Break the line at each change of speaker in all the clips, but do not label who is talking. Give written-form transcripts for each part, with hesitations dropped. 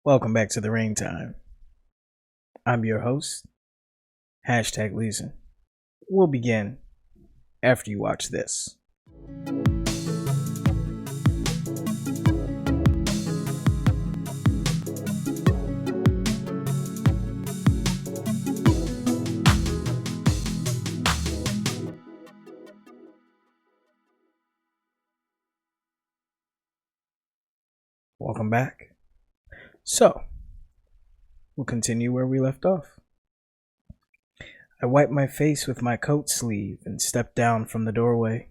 Welcome back to the Raintime. I'm your host, Liizen. We'll begin after you watch this. Welcome back. So, we'll continue where we left off. I wiped my face with my coat sleeve and stepped down from the doorway.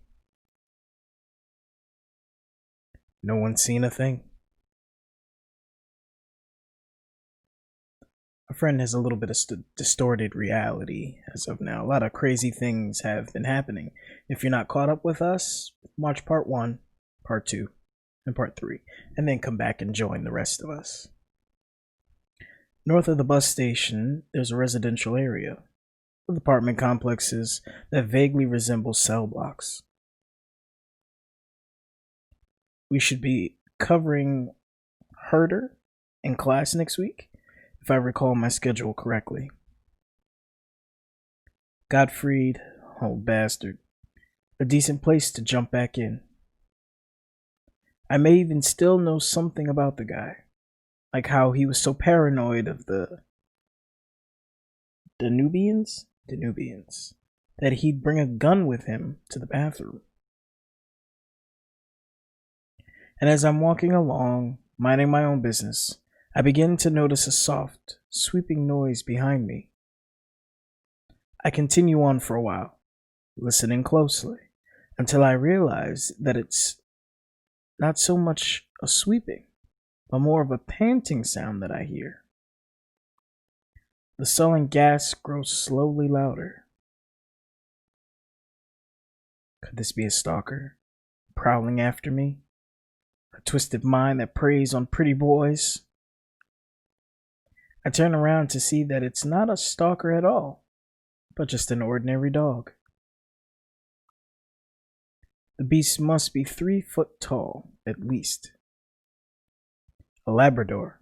No one's seen a thing. A friend has a little bit of distorted reality as of now. A lot of crazy things have been happening. If you're not caught up with us, watch part 1, part 2, and part 3, and then come back and join the rest of us. North of the bus station, there's a residential area with apartment complexes that vaguely resemble cell blocks. We should be covering Herder in class next week, if I recall my schedule correctly. Gottfried, oh bastard, a decent place to jump back in. I may even still know something about the guy, like how he was so paranoid of the Danubians, that he'd bring a gun with him to the bathroom. And as I'm walking along, minding my own business, I begin to notice a soft, sweeping noise behind me. I continue on for a while, listening closely, until I realize that it's not so much a sweeping, but more of a panting sound that I hear. The sullen gas grows slowly louder. Could this be a stalker, prowling after me? A twisted mind that preys on pretty boys? I turn around to see that it's not a stalker at all, but just an ordinary dog. The beast must be 3 foot tall, at least. A Labrador,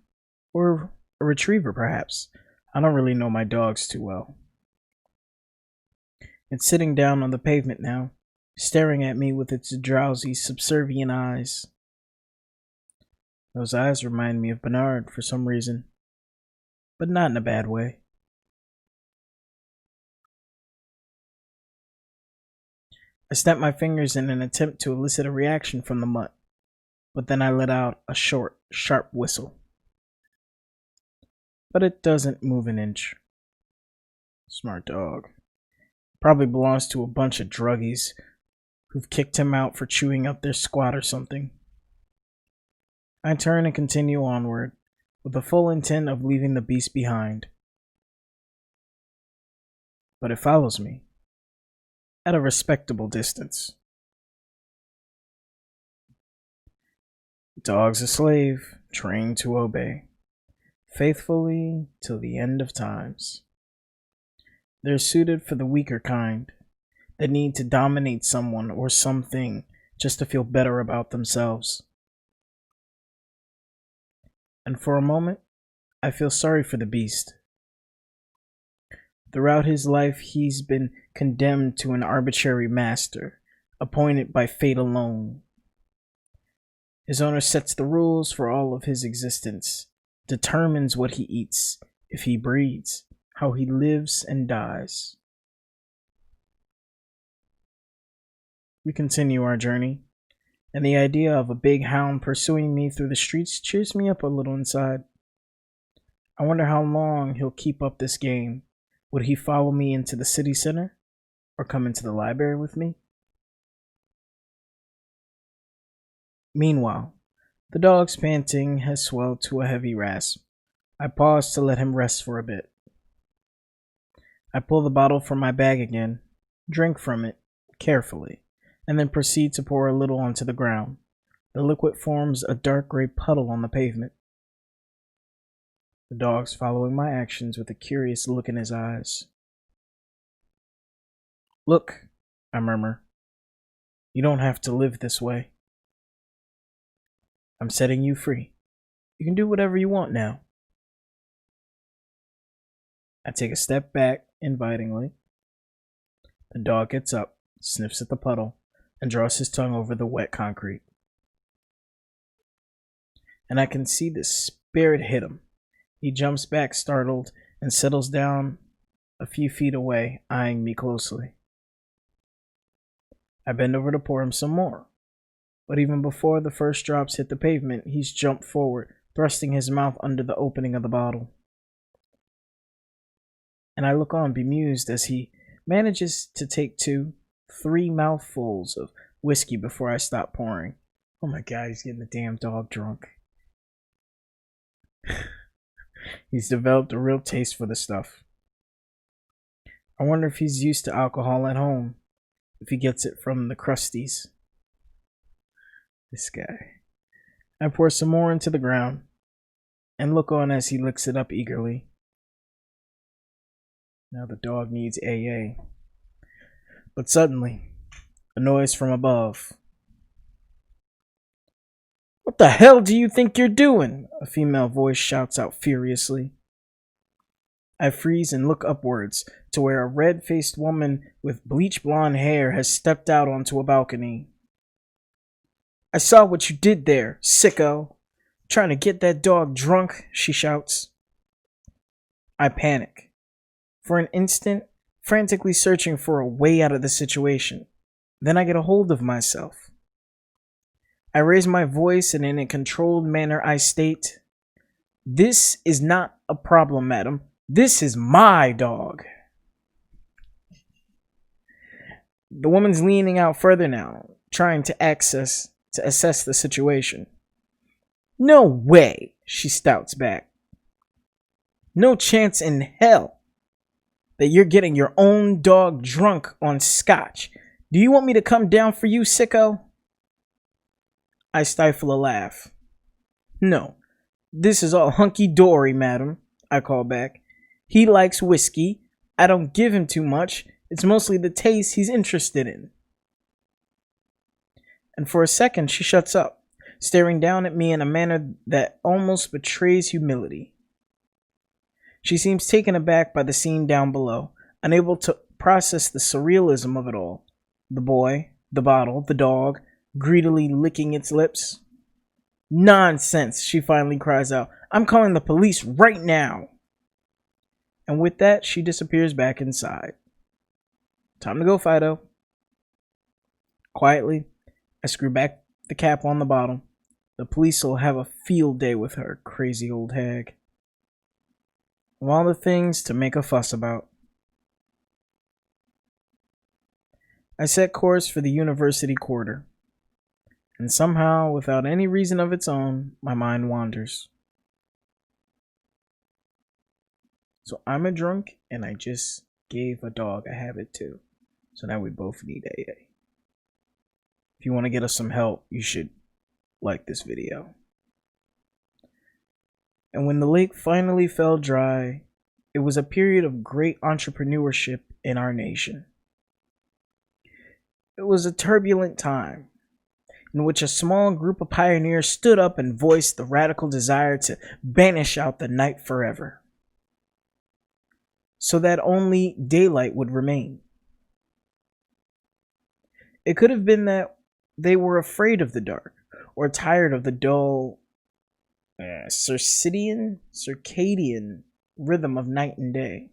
or a retriever perhaps. I don't really know my dogs too well. It's sitting down on the pavement now, staring at me with its drowsy, subservient eyes. Those eyes remind me of Bernard for some reason, but not in a bad way. I snap my fingers in an attempt to elicit a reaction from the mutt, but then I let out a short, sharp whistle. But it doesn't move an inch. Smart dog. Probably belongs to a bunch of druggies who've kicked him out for chewing up their squat or something. I turn and continue onward, with the full intent of leaving the beast behind. But it follows me, at a respectable distance. The dog's a slave, trained to obey, faithfully till the end of times. They're suited for the weaker kind, that need to dominate someone or something just to feel better about themselves. And for a moment, I feel sorry for the beast. Throughout his life, he's been condemned to an arbitrary master, appointed by fate alone. His owner sets the rules for all of his existence, determines what he eats, if he breeds, how he lives and dies. We continue our journey, and the idea of a big hound pursuing me through the streets cheers me up a little inside. I wonder how long he'll keep up this game. Would he follow me into the city center, or come into the library with me? Meanwhile, the dog's panting has swelled to a heavy rasp. I pause to let him rest for a bit. I pull the bottle from my bag again, drink from it, carefully, and then proceed to pour a little onto the ground. The liquid forms a dark gray puddle on the pavement. The dog's following my actions with a curious look in his eyes. "Look," I murmur. "You don't have to live this way. I'm setting you free. You can do whatever you want now. I take a step back invitingly. The dog gets up, sniffs at the puddle, and draws his tongue over the wet concrete. And I can see the spirit hit him. He jumps back startled and settles down a few feet away, eyeing me closely. I bend over to pour him some more. But even before the first drops hit the pavement, he's jumped forward, thrusting his mouth under the opening of the bottle. And I look on bemused as he manages to take 2-3 mouthfuls of whiskey before I stop pouring. Oh my god, he's getting the damn dog drunk. He's developed a real taste for the stuff. I wonder if he's used to alcohol at home, if he gets it from the crusties. This guy. I pour some more into the ground and look on as he licks it up eagerly. Now the dog needs AA. But suddenly, a noise from above. "What the hell do you think you're doing?" a female voice shouts out furiously. I freeze and look upwards to where a red-faced woman with bleach blonde hair has stepped out onto a balcony. "I saw what you did there, sicko. Trying to get that dog drunk," she shouts. I panic. For an instant, frantically searching for a way out of the situation. Then I get a hold of myself. I raise my voice and in a controlled manner I state, "This is not a problem, madam. This is my dog." The woman's leaning out further now, trying to assess the situation. "No way," she stouts back. "No chance in hell that you're getting your own dog drunk on scotch. Do you want me to come down for you, sicko?" I stifle a laugh. "No, this is all hunky-dory, madam," I call back. "He likes whiskey. I don't give him too much. It's mostly the taste he's interested in." And for a second she shuts up, staring down at me in a manner that almost betrays humility. She seems taken aback by the scene down below, unable to process the surrealism of it all. The boy, the bottle, the dog, greedily licking its lips. "Nonsense," she finally cries out. "I'm calling the police right now." And with that, she disappears back inside. Time to go, Fido. Quietly, I screw back the cap on the bottle. The police will have a field day with her, crazy old hag. Of all the things to make a fuss about. I set course for the university quarter. And somehow, without any reason of its own, my mind wanders. So I'm a drunk, and I just gave a dog a habit too. So now we both need AA. If you want to get us some help, you should like this video. And when the lake finally fell dry, it was a period of great entrepreneurship in our nation. It was a turbulent time in which a small group of pioneers stood up and voiced the radical desire to banish out the night forever, so that only daylight would remain. It could have been that they were afraid of the dark, or tired of the dull circadian rhythm of night and day.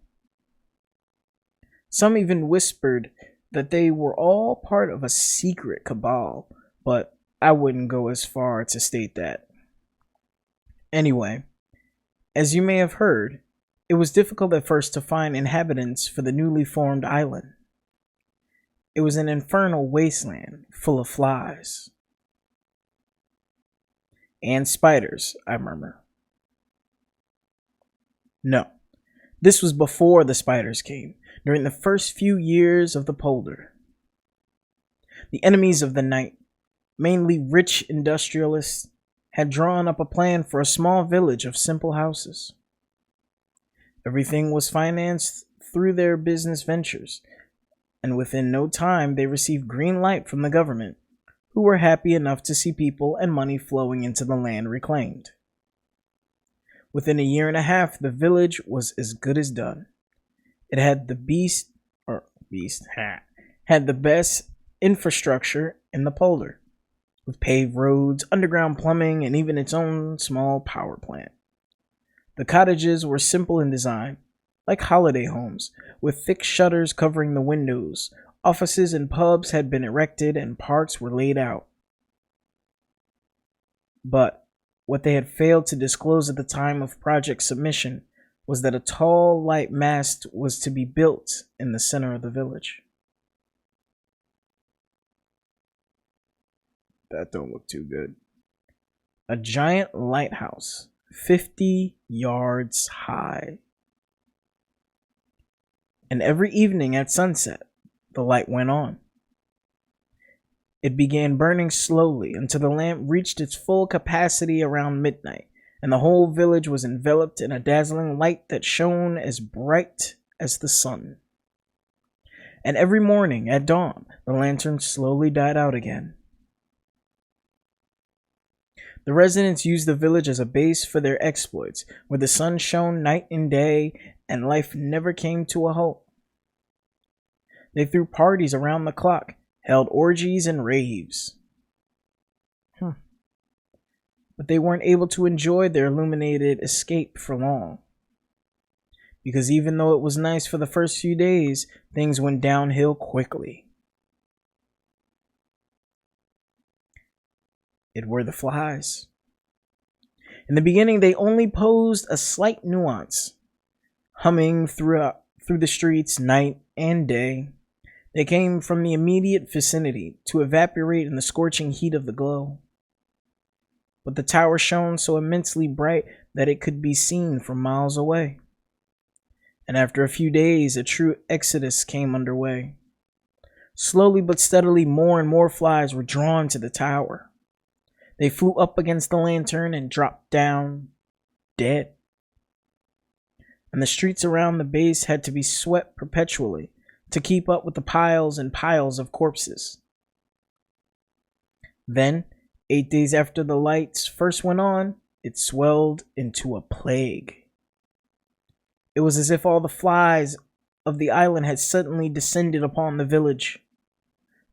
Some even whispered that they were all part of a secret cabal, but I wouldn't go as far to state that. Anyway, as you may have heard, it was difficult at first to find inhabitants for the newly formed island. It was an infernal wasteland full of flies. "And spiders," I murmur. No, this was before the spiders came, during the first few years of the polder. The enemies of the night, mainly rich industrialists, had drawn up a plan for a small village of simple houses. Everything was financed through their business ventures, and within no time they received green light from the government, who were happy enough to see people and money flowing into the land reclaimed. Within a year and a half, the village was as good as done. It had had the best infrastructure in the polar, with paved roads, underground plumbing, and even its own small power plant. The cottages were simple in design, like holiday homes, with thick shutters covering the windows. Offices and pubs had been erected and parks were laid out. But what they had failed to disclose at the time of project submission was that a tall light mast was to be built in the center of the village. That don't look too good. A giant lighthouse, 50 yards high. And every evening at sunset, the light went on. It began burning slowly until the lamp reached its full capacity around midnight, and the whole village was enveloped in a dazzling light that shone as bright as the sun. And every morning at dawn, the lantern slowly died out again. The residents used the village as a base for their exploits, where the sun shone night and day, and life never came to a halt. They threw parties around the clock, held orgies and raves. But they weren't able to enjoy their illuminated escape for long. Because even though it was nice for the first few days, things went downhill quickly. It were the flies. In the beginning, they only posed a slight nuance, humming through the streets night and day. They came from the immediate vicinity to evaporate in the scorching heat of the glow. But the tower shone so immensely bright that it could be seen from miles away. And after a few days, a true exodus came underway. Slowly but steadily, more and more flies were drawn to the tower. They flew up against the lantern and dropped down dead. And the streets around the base had to be swept perpetually to keep up with the piles and piles of corpses. Then, 8 days after the lights first went on, it swelled into a plague. It was as if all the flies of the island had suddenly descended upon the village.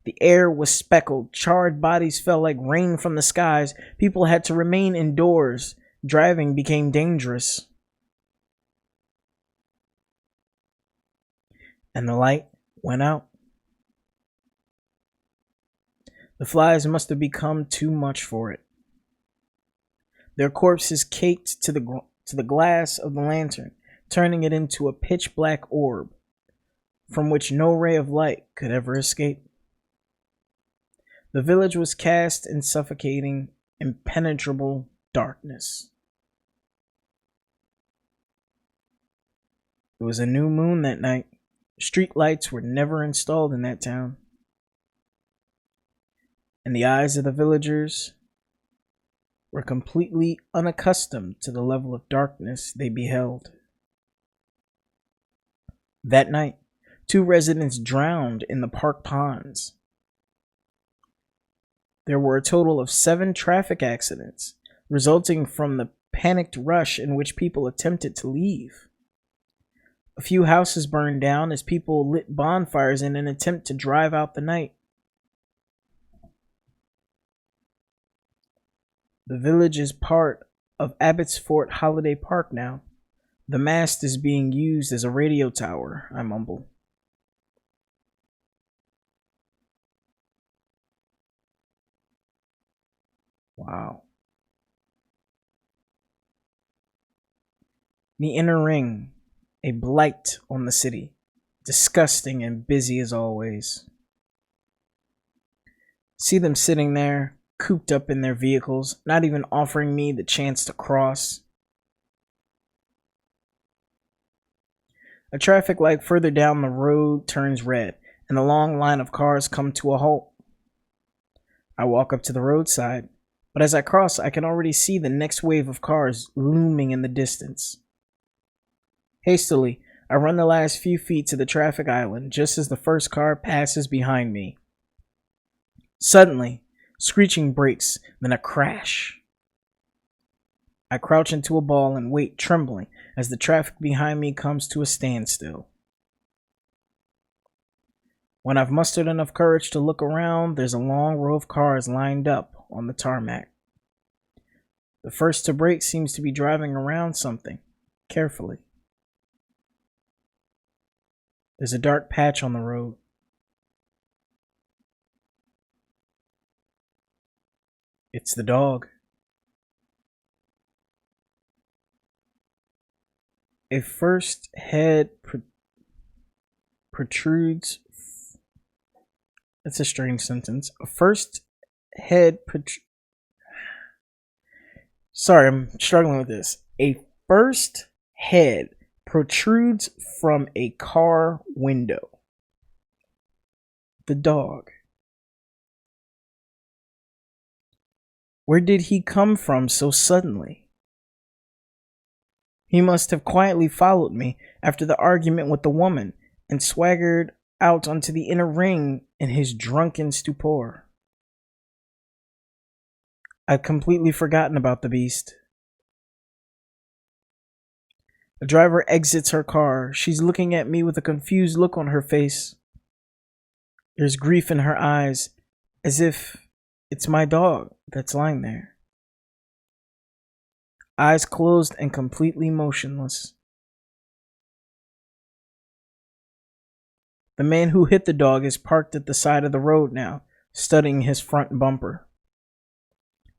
The air was speckled, charred bodies fell like rain from the skies, people had to remain indoors, driving became dangerous. And the light went out. The flies must have become too much for it. Their corpses caked to the glass of the lantern, turning it into a pitch-black orb from which no ray of light could ever escape. The village was cast in suffocating, impenetrable darkness. It was a new moon that night. Street lights were never installed in that town. And the eyes of the villagers were completely unaccustomed to the level of darkness they beheld. That night, 2 residents drowned in the park ponds. There were a total of 7 traffic accidents, resulting from the panicked rush in which people attempted to leave. A few houses burned down as people lit bonfires in an attempt to drive out the night. The village is part of Abbotsford Holiday Park now. The mast is being used as a radio tower, I mumble. Wow. The inner ring, a blight on the city, disgusting and busy as always. See them sitting there, cooped up in their vehicles, not even offering me the chance to cross. A traffic light further down the road turns red, and the long line of cars come to a halt. I walk up to the roadside, but as I cross, I can already see the next wave of cars looming in the distance. Hastily, I run the last few feet to the traffic island just as the first car passes behind me. Suddenly, screeching brakes, then a crash. I crouch into a ball and wait, trembling, as the traffic behind me comes to a standstill. When I've mustered enough courage to look around, there's a long row of cars lined up on the tarmac. The first to brake seems to be driving around something, carefully. There's a dark patch on the road. It's the dog. A first head protrudes. That's a strange sentence. A first head Sorry, I'm struggling with this. A first head protrudes from a car window. The dog. Where did he come from so suddenly? He must have quietly followed me after the argument with the woman and swaggered out onto the inner ring in his drunken stupor. I'd completely forgotten about the beast. The driver exits her car. She's looking at me with a confused look on her face. There's grief in her eyes, as if it's my dog that's lying there. Eyes closed and completely motionless. The man who hit the dog is parked at the side of the road now, studying his front bumper.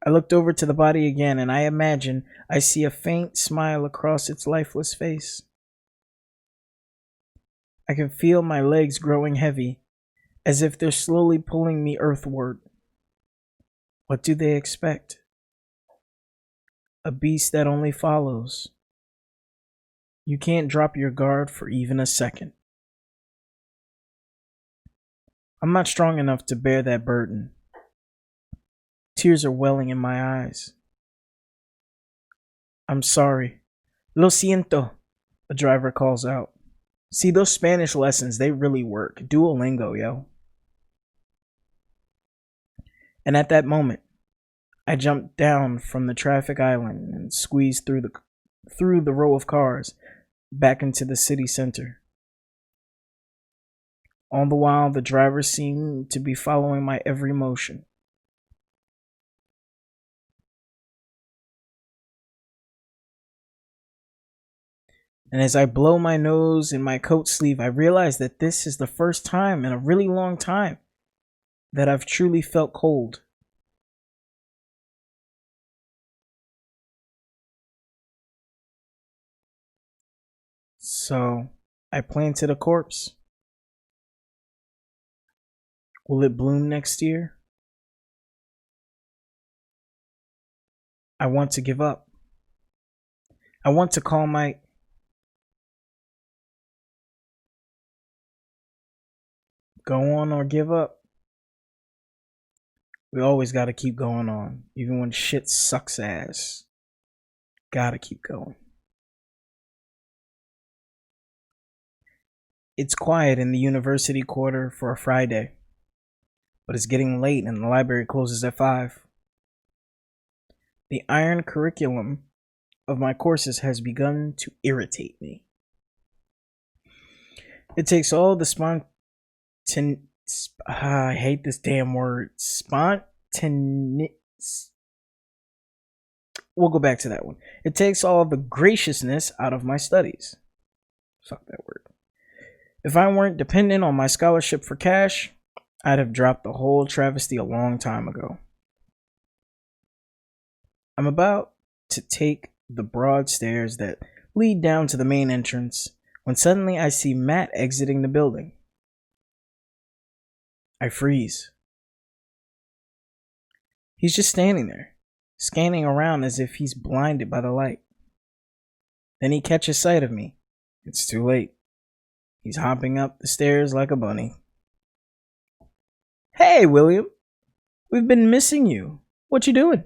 I looked over to the body again, and I imagine I see a faint smile across its lifeless face. I can feel my legs growing heavy, as if they're slowly pulling me earthward. What do they expect? A beast that only follows. You can't drop your guard for even a second. I'm not strong enough to bear that burden. Tears are welling in my eyes. I'm sorry. Lo siento, the driver calls out. See, those Spanish lessons, they really work. Duolingo, yo. And at that moment, I jumped down from the traffic island and squeezed through the row of cars back into the city center. All the while, the driver seemed to be following my every motion. And as I blow my nose in my coat sleeve, I realize that this is the first time in a really long time that I've truly felt cold. So, I planted a corpse. Will it bloom next year? I want to give up. I want to call my... Go on or give up. We always gotta keep going on, even when shit sucks ass. Gotta keep going. It's quiet in the university quarter for a Friday, but it's getting late and the library closes at 5. The iron curriculum of my courses has begun to irritate me. It takes all the I hate this damn word. We'll go back to that one. It takes all the graciousness out of my studies. Fuck that word. If I weren't dependent on my scholarship for cash, I'd have dropped the whole travesty a long time ago. I'm about to take the broad stairs that lead down to the main entrance when suddenly I see Matt exiting the building. I freeze. He's just standing there, scanning around as if he's blinded by the light. Then he catches sight of me. It's too late. He's hopping up the stairs like a bunny. Hey, William. We've been missing you. What you doing?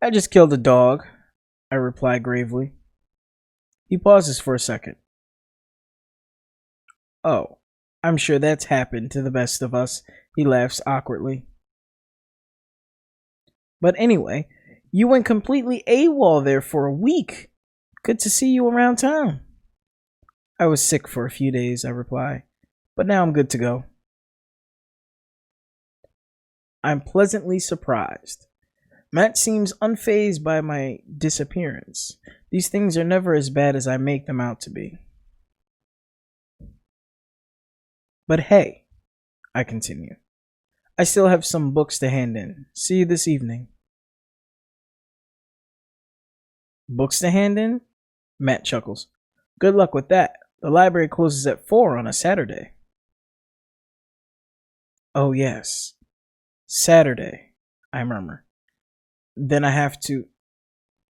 I just killed a dog, I reply gravely. He pauses for a second. Oh, I'm sure that's happened to the best of us, he laughs awkwardly. But anyway, You went completely AWOL there for a week. Good to see you around town. I was sick for a few days, I reply, but now I'm good to go. I'm pleasantly surprised. Matt seems unfazed by my disappearance. These things are never as bad as I make them out to be. But hey, I continue, I still have some books to hand in. See you this evening. Books to hand in? Matt chuckles. Good luck with that. The library closes at 4 on a Saturday. Oh, yes. Saturday, I murmur. Then I have to.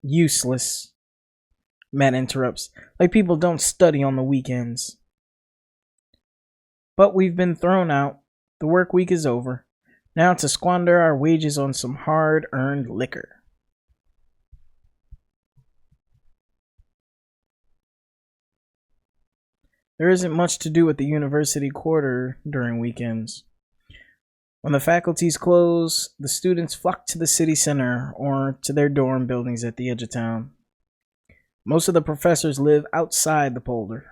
Useless, Matt interrupts. Like people don't study on the weekends. But we've been thrown out. The work week is over. Now to squander our wages on some hard-earned liquor. There isn't much to do at the university quarter during weekends. When the faculties close, the students flock to the city center or to their dorm buildings at the edge of town. Most of the professors live outside the polder.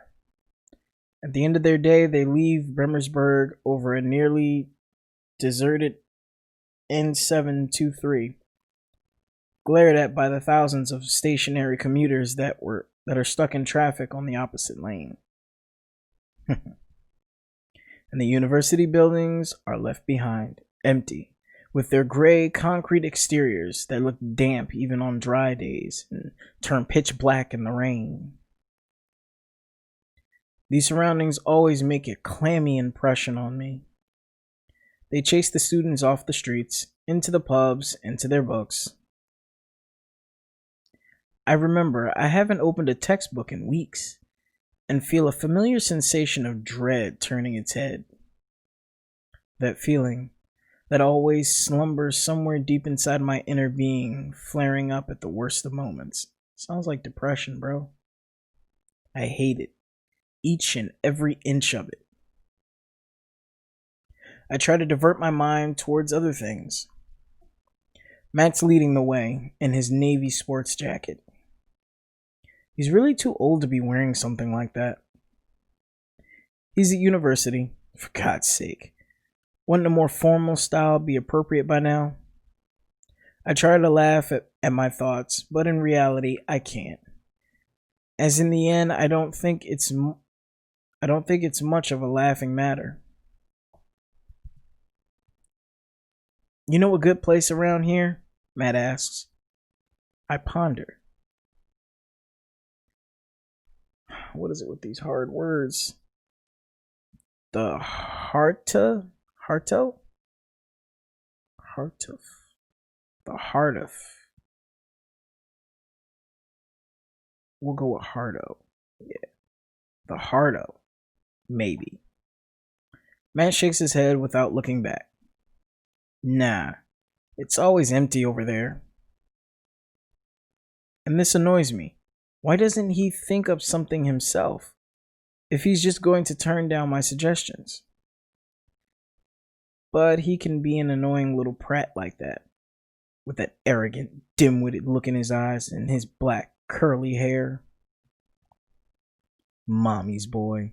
At the end of their day, they leave Bremersburg over a nearly deserted N723, glared at by the thousands of stationary commuters that are stuck in traffic on the opposite lane. And the university buildings are left behind, empty, with their gray concrete exteriors that look damp even on dry days and turn pitch black in the rain. These surroundings always make a clammy impression on me. They chase the students off the streets, into the pubs, into their books. I remember I haven't opened a textbook in weeks, and feel a familiar sensation of dread turning its head. That feeling that always slumbers somewhere deep inside my inner being, flaring up at the worst of moments. Sounds like depression, bro. I hate it. Each and every inch of it. I try to divert my mind towards other things. Matt's leading the way in his navy sports jacket. He's really too old to be wearing something like that. He's at university, for God's sake. Wouldn't a more formal style be appropriate by now? I try to laugh at my thoughts, but in reality, I can't. As in the end, I don't think it's much of a laughing matter. You know a good place around here? Matt asks. I ponder. What is it with these hard words? The Harto? The heart of. We'll go with Hardo. Yeah. The Hardo. Maybe. Matt shakes his head without looking back. Nah. It's always empty over there. And this annoys me. Why doesn't he think up something himself, if he's just going to turn down my suggestions? But he can be an annoying little prat like that, with that arrogant, dim-witted look in his eyes and his black, curly hair. Mommy's boy.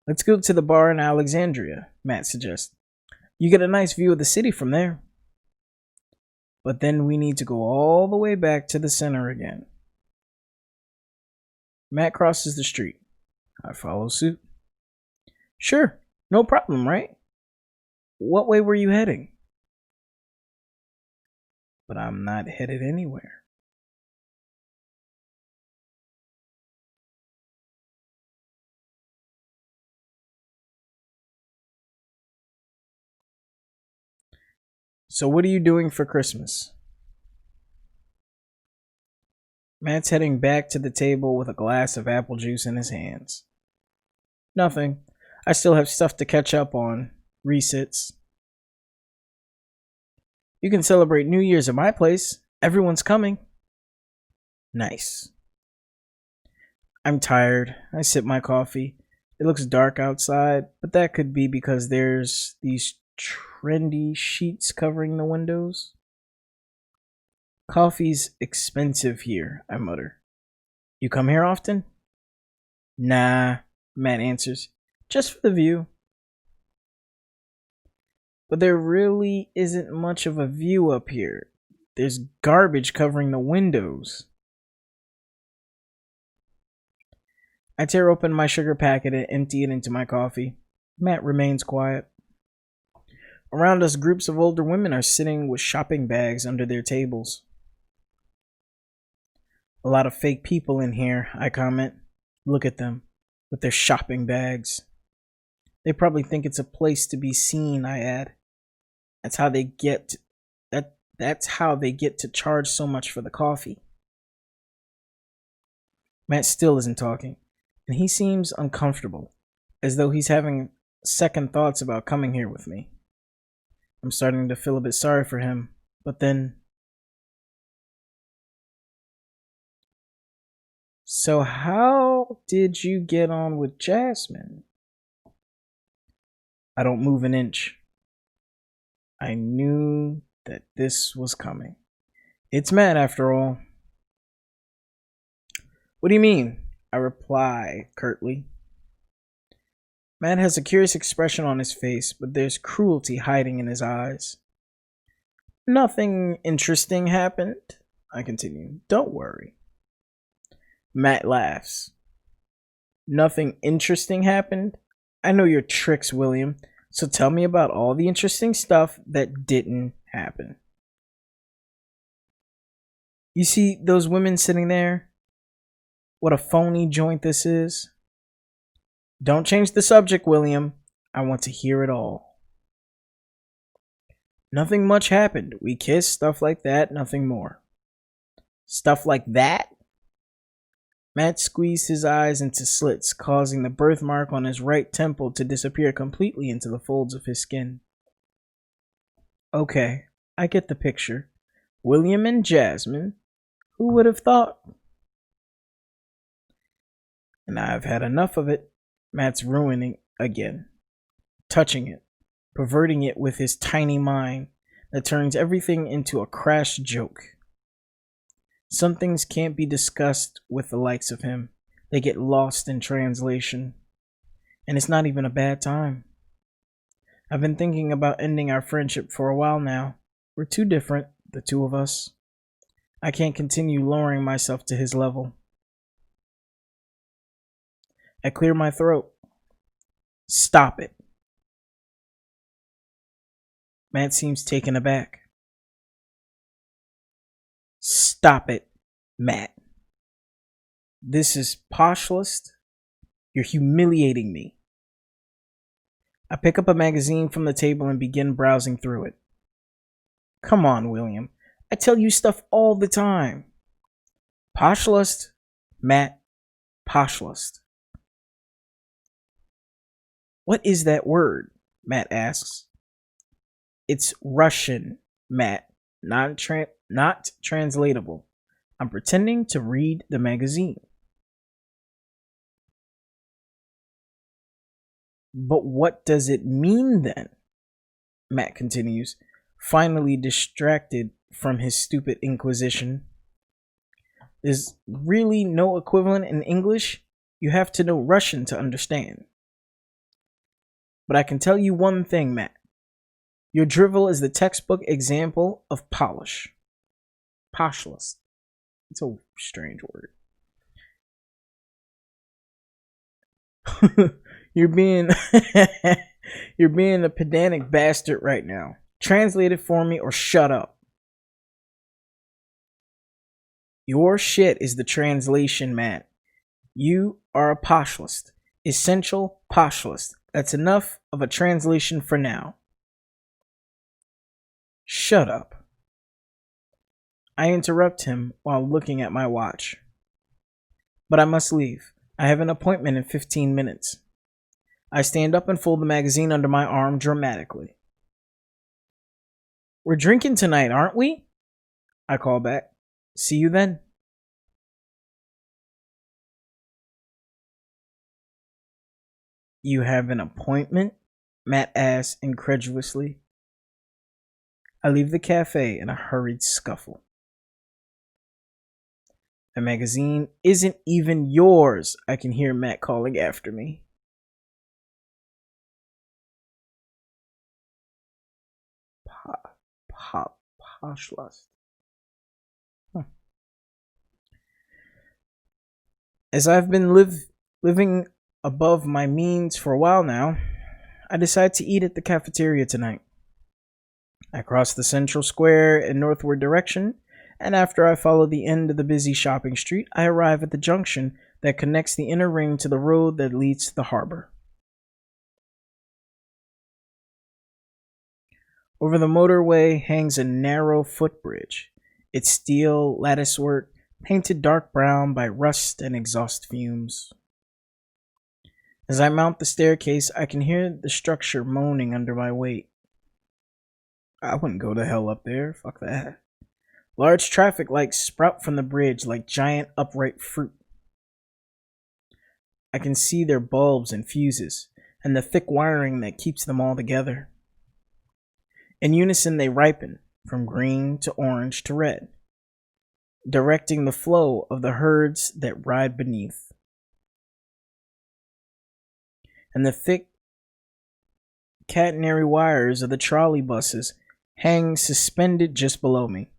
Let's go to the bar in Alexandria, Matt suggests. You get a nice view of the city from there. But then we need to go all the way back to the center again. Matt crosses the street. I follow suit. Sure, no problem, right? What way were you heading? But I'm not headed anywhere. So what are you doing for Christmas? Matt's heading back to the table with a glass of apple juice in his hands. Nothing. I still have stuff to catch up on. Resits. You can celebrate New Year's at my place. Everyone's coming. Nice. I'm tired. I sip my coffee. It looks dark outside, but that could be because there's these trendy sheets covering the windows. Coffee's expensive here, I mutter. You come here often? Nah, Matt answers. Just for the view. But there really isn't much of a view up here. There's garbage covering the windows. I tear open my sugar packet and empty it into my coffee. Matt remains quiet. Around us, groups of older women are sitting with shopping bags under their tables. A lot of fake people in here, I comment. Look at them, with their shopping bags. They probably think it's a place to be seen, I add. That's how they get to charge so much for the coffee. Matt still isn't talking, and he seems uncomfortable, as though he's having second thoughts about coming here with me. I'm starting to feel a bit sorry for him, but then... So how did you get on with Jasmine? I don't move an inch. I knew that this was coming. It's Matt, after all. What do you mean? I reply curtly. Matt has a curious expression on his face, but there's cruelty hiding in his eyes. Nothing interesting happened, I continue. Don't worry. Matt laughs. Nothing interesting happened? I know your tricks, William, so tell me about all the interesting stuff that didn't happen. You see those women sitting there? What a phony joint this is. Don't change the subject, William. I want to hear it all. Nothing much happened. We kissed, stuff like that, nothing more. Stuff like that? Matt squeezed his eyes into slits, causing the birthmark on his right temple to disappear completely into the folds of his skin. Okay, I get the picture. William and Jasmine. Who would have thought? And I've had enough of it. Matt's ruining again. Touching it. Perverting it with his tiny mind that turns everything into a crash joke. Some things can't be discussed with the likes of him. They get lost in translation. And it's not even a bad time. I've been thinking about ending our friendship for a while now. We're too different, the two of us. I can't continue lowering myself to his level. I clear my throat. Stop it. Matt seems taken aback. Stop it, Matt. This is poshlist. You're humiliating me. I pick up a magazine from the table and begin browsing through it. Come on, William. I tell you stuff all the time. Poshlist, Matt. Poshlist. What is that word? Matt asks. It's Russian, Matt. Not translatable. I'm pretending to read the magazine. But what does it mean then? Matt continues, finally distracted from his stupid inquisition. There's really no equivalent in English. You have to know Russian to understand. But I can tell you one thing, Matt. Your drivel is the textbook example of polish. Poshless. It's a strange word. You're being you're being a pedantic bastard right now. Translate it for me or shut up. Your shit is the translation, Matt. You are a poshlist. Essential poshlist. That's enough of a translation for now. Shut up. I interrupt him while looking at my watch. But I must leave. I have an appointment in 15 minutes. I stand up and fold the magazine under my arm dramatically. We're drinking tonight, aren't we? I call back. See you then. You have an appointment? Matt asks incredulously. I leave the cafe in a hurried scuffle. The magazine isn't even yours, I can hear Matt calling after me. Poshlust. As I've been living above my means for a while now, I decide to eat at the cafeteria tonight. I cross the central square in northward direction, and after I follow the end of the busy shopping street, I arrive at the junction that connects the inner ring to the road that leads to the harbor. Over the motorway hangs a narrow footbridge, its steel latticework painted dark brown by rust and exhaust fumes. As I mount the staircase, I can hear the structure moaning under my weight. I wouldn't go to hell up there, fuck that. Large traffic lights sprout from the bridge like giant upright fruit. I can see their bulbs and fuses, and the thick wiring that keeps them all together. In unison they ripen, from green to orange to red, directing the flow of the herds that ride beneath. And the thick catenary wires of the trolley buses hang suspended just below me,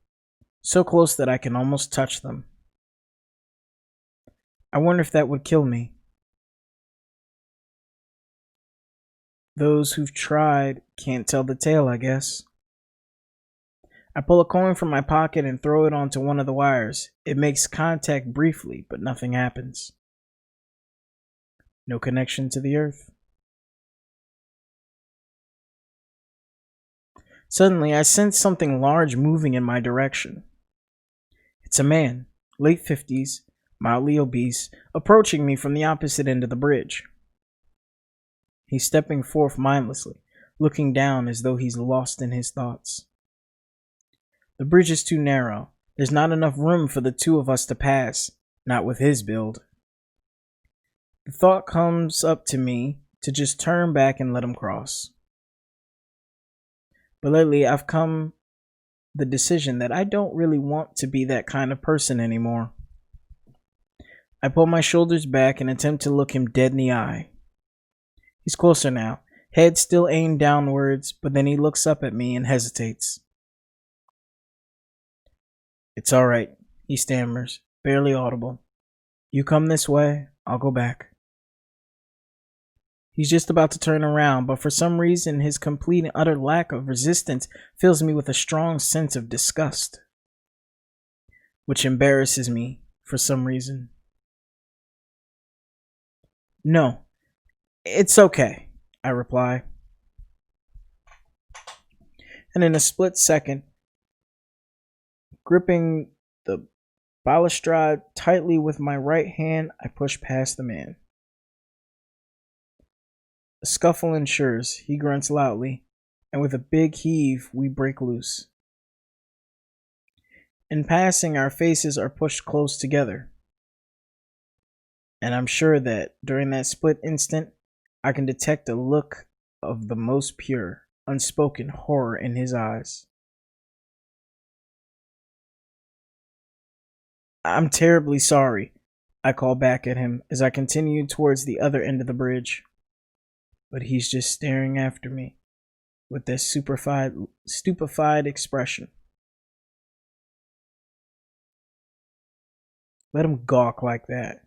so close that I can almost touch them. I wonder if that would kill me. Those who've tried can't tell the tale, I guess. I pull a coin from my pocket and throw it onto one of the wires. It makes contact briefly, but nothing happens. No connection to the earth. Suddenly, I sense something large moving in my direction. It's a man, late 50s, mildly obese, approaching me from the opposite end of the bridge. He's stepping forth mindlessly, looking down as though he's lost in his thoughts. The bridge is too narrow. There's not enough room for the two of us to pass, not with his build. The thought comes up to me to just turn back and let him cross. But lately I've come the decision that I don't really want to be that kind of person anymore. I pull my shoulders back and attempt to look him dead in the eye. He's closer now, head still aimed downwards, but then he looks up at me and hesitates. It's all right, he stammers, barely audible. You come this way, I'll go back. He's just about to turn around, but for some reason his complete and utter lack of resistance fills me with a strong sense of disgust, which embarrasses me for some reason. No, it's okay, I reply. And in a split second, gripping the balustrade tightly with my right hand, I push past the man. A scuffle ensures. He grunts loudly, and with a big heave, we break loose. In passing, our faces are pushed close together. And I'm sure that during that split instant, I can detect a look of the most pure, unspoken horror in his eyes. I'm terribly sorry, I call back at him as I continue towards the other end of the bridge. But he's just staring after me with this stupefied expression. Let him gawk like that.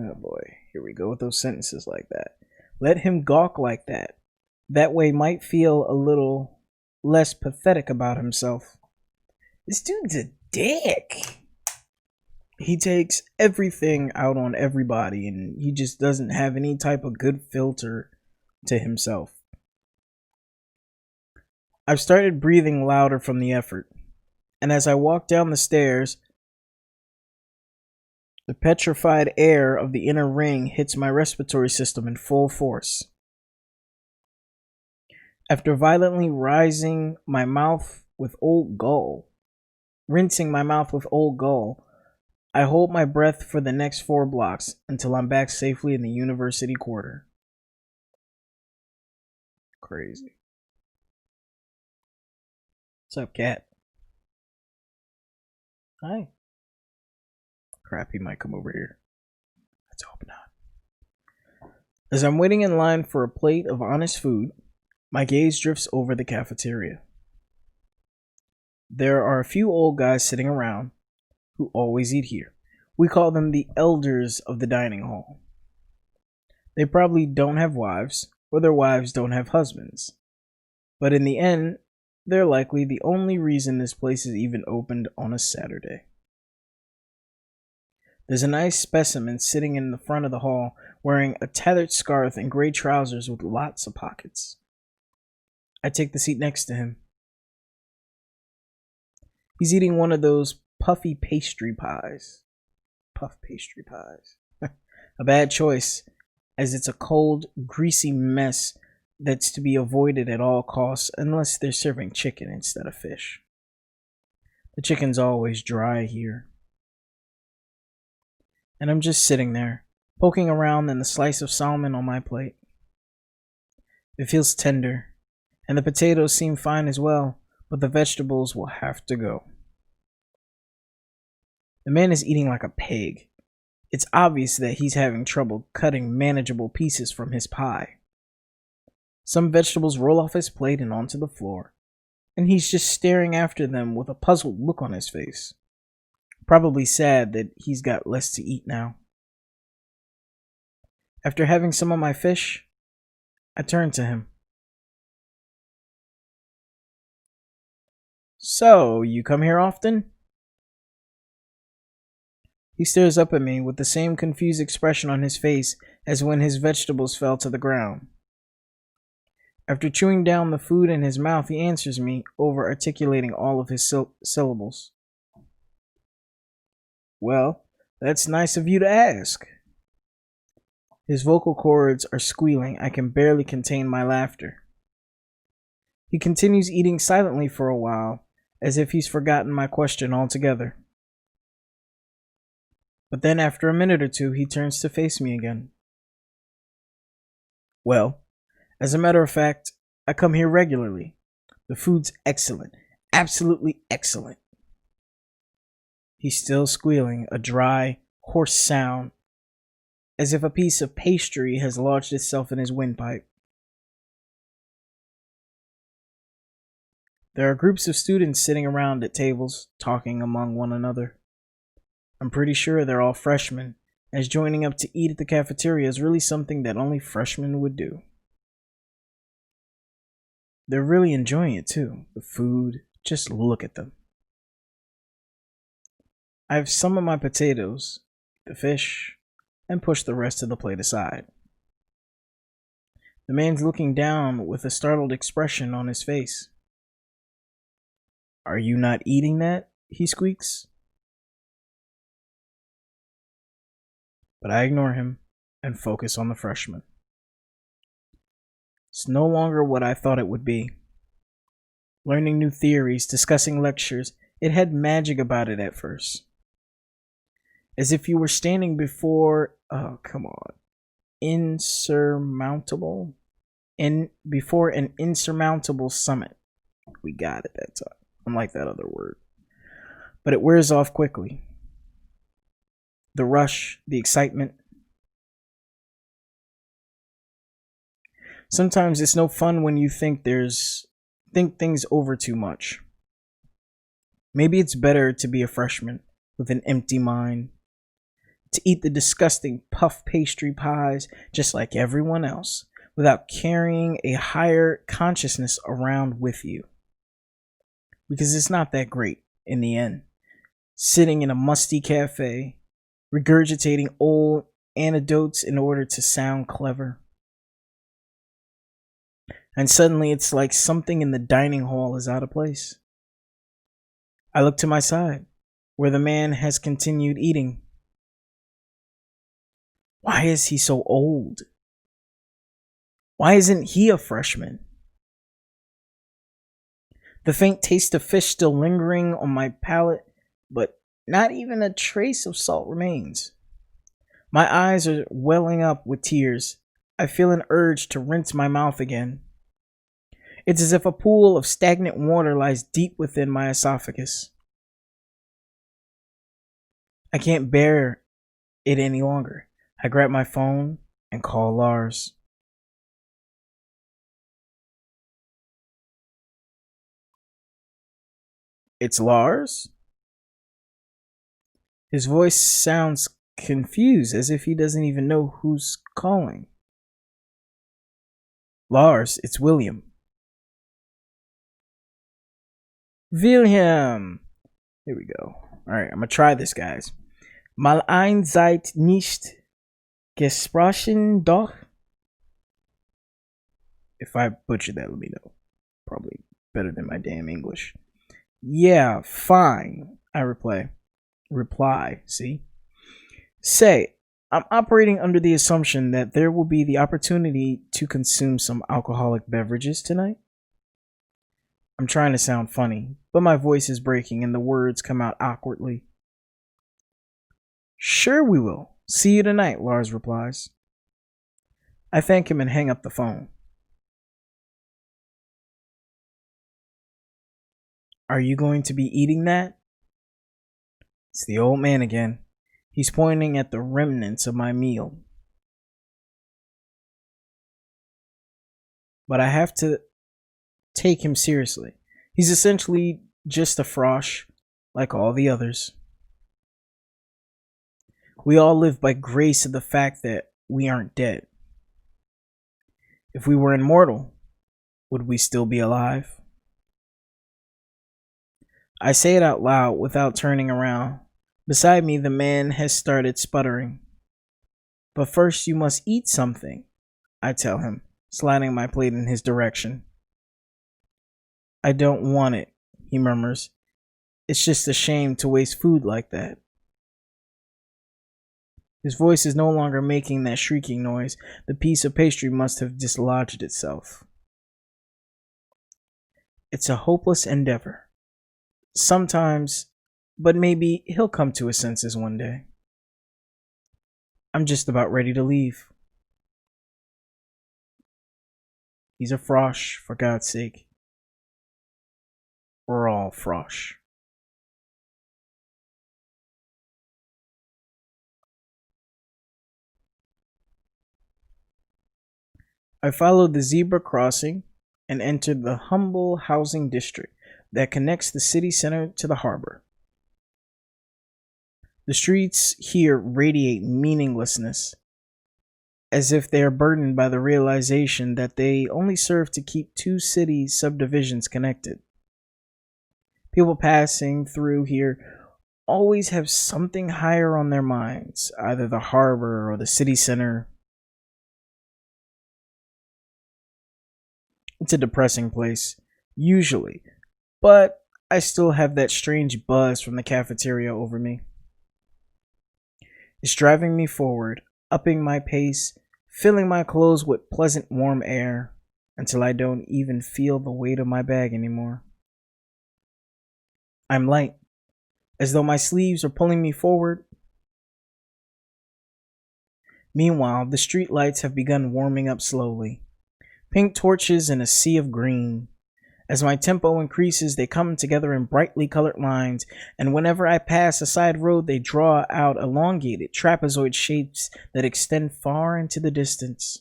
Oh boy, here we go with those sentences like that. Let him gawk like that. That way might feel a little less pathetic about himself. This dude's a dick. He takes everything out on everybody, and he just doesn't have any type of good filter to himself. I've started breathing louder from the effort, and as I walk down the stairs, the petrified air of the inner ring hits my respiratory system in full force. After violently rinsing my mouth with Old Gull, I hold my breath for the next 4 blocks until I'm back safely in the University Quarter. Crazy. What's up, cat? Hi. Crap, he might come over here. Let's hope not. As I'm waiting in line for a plate of honest food, my gaze drifts over the cafeteria. There are a few old guys sitting around who always eat here. We call them the elders of the dining hall. They probably don't have wives, or their wives don't have husbands. But in the end, they're likely the only reason this place is even opened on a Saturday. There's a nice specimen sitting in the front of the hall wearing a tattered scarf and gray trousers with lots of pockets. I take the seat next to him. He's eating one of those puffy pastry pies. Puff pastry pies. A bad choice, as it's a cold, greasy mess that's to be avoided at all costs unless they're serving chicken instead of fish. The chicken's always dry here. And I'm just sitting there, poking around in the slice of salmon on my plate. It feels tender, and the potatoes seem fine as well, but the vegetables will have to go. The man is eating like a pig. It's obvious that he's having trouble cutting manageable pieces from his pie. Some vegetables roll off his plate and onto the floor, and he's just staring after them with a puzzled look on his face. Probably sad that he's got less to eat now. After having some of my fish, I turn to him. So, you come here often? He stares up at me with the same confused expression on his face as when his vegetables fell to the ground. After chewing down the food in his mouth, he answers me, over-articulating all of his syllables. Well, that's nice of you to ask. His vocal cords are squealing. I can barely contain my laughter. He continues eating silently for a while, as if he's forgotten my question altogether. But then after a minute or two, he turns to face me again. Well, as a matter of fact, I come here regularly. The food's excellent. Absolutely excellent. He's still squealing, a dry, hoarse sound, as if a piece of pastry has lodged itself in his windpipe. There are groups of students sitting around at tables, talking among one another. I'm pretty sure they're all freshmen, as joining up to eat at the cafeteria is really something that only freshmen would do. They're really enjoying it too, the food. Just look at them. I have some of my potatoes, the fish, and push the rest of the plate aside. The man's looking down with a startled expression on his face. Are you not eating that? He squeaks. But I ignore him and focus on the freshman. It's no longer what I thought it would be. Learning new theories, discussing lectures, it had magic about it at first. As if you were standing before, before an insurmountable summit. We got it that time. Unlike that other word. But it wears off quickly. The rush, the excitement. Sometimes it's no fun when you think things over too much. Maybe it's better to be a freshman with an empty mind, to eat the disgusting puff pastry pies just like everyone else, without carrying a higher consciousness around with you. Because it's not that great in the end. Sitting in a musty cafe, regurgitating old anecdotes in order to sound clever. And suddenly it's like something in the dining hall is out of place. I look to my side, where the man has continued eating. Why is he so old? Why isn't he a freshman? The faint taste of fish still lingering on my palate, but not even a trace of salt remains. My eyes are welling up with tears. I feel an urge to rinse my mouth again. It's as if a pool of stagnant water lies deep within my esophagus. I can't bear it any longer. I grab my phone and call Lars. It's Lars? His voice sounds confused, as if he doesn't even know who's calling. Lars, it's William. William! Here we go. Alright, I'm gonna try this, guys. Mal ein seid nicht gesprochen doch. If I butchered that, let me know. Probably better than my damn English. Yeah, fine, I reply, see? Say, I'm operating under the assumption that there will be the opportunity to consume some alcoholic beverages tonight. I'm trying to sound funny, but my voice is breaking and the words come out awkwardly. Sure we will. See you tonight, Lars replies. I thank him and hang up the phone. Are you going to be eating that? It's the old man again. He's pointing at the remnants of my meal. But I have to take him seriously. He's essentially just a frosh, like all the others. We all live by grace of the fact that we aren't dead. If we were immortal, would we still be alive? I say it out loud without turning around. Beside me, the man has started sputtering. But first you must eat something, I tell him, sliding my plate in his direction. I don't want it, he murmurs. It's just a shame to waste food like that. His voice is no longer making that shrieking noise. The piece of pastry must have dislodged itself. It's a hopeless endeavor. Sometimes, but maybe he'll come to his senses one day. I'm just about ready to leave. He's a frosh, for God's sake. We're all frosh. I followed the zebra crossing and entered the humble housing district that connects the city center to the harbor. The streets here radiate meaninglessness, as if they are burdened by the realization that they only serve to keep two city subdivisions connected. People passing through here always have something higher on their minds, either the harbor or the city center. It's a depressing place, usually, but I still have that strange buzz from the cafeteria over me. It's driving me forward, upping my pace, filling my clothes with pleasant warm air, until I don't even feel the weight of my bag anymore. I'm light, as though my sleeves are pulling me forward. Meanwhile, the street lights have begun warming up slowly. Pink torches in a sea of green. As my tempo increases, they come together in brightly colored lines, and whenever I pass a side road, they draw out elongated trapezoid shapes that extend far into the distance.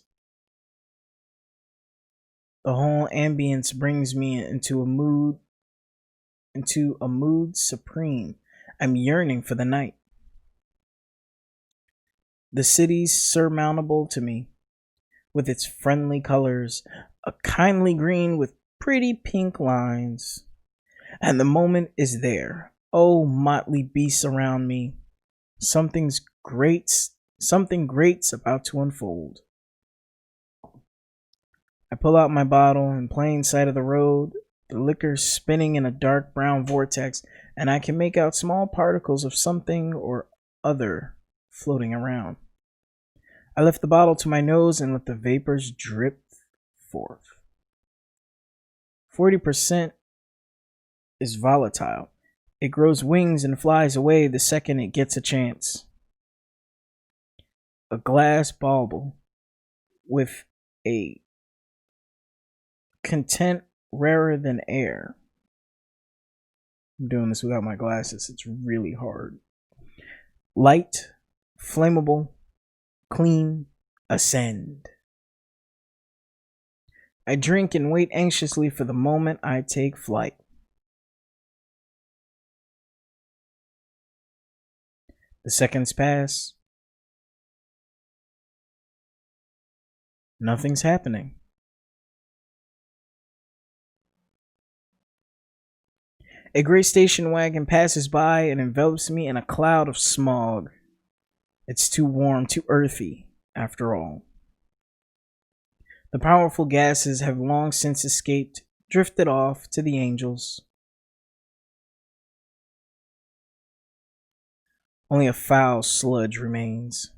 The whole ambience brings me into a mood supreme. I'm yearning for the night. The city's surmountable to me, with its friendly colors, a kindly green with pretty pink lines. And the moment is there. Oh, motley beasts around me. Something great's about to unfold. I pull out my bottle in plain sight of the road, the liquor spinning in a dark brown vortex, and I can make out small particles of something or other floating around. I lift the bottle to my nose and let the vapors drip forth. 40% is volatile. It grows wings and flies away the second it gets a chance. A glass bauble with a content rarer than air. I'm doing this without my glasses. It's really hard. Light, flammable, clean, ascend. I drink and wait anxiously for the moment I take flight. The seconds pass. Nothing's happening. A gray station wagon passes by and envelops me in a cloud of smog. It's too warm, too earthy, after all. The powerful gases have long since escaped, drifted off to the angels. Only a foul sludge remains.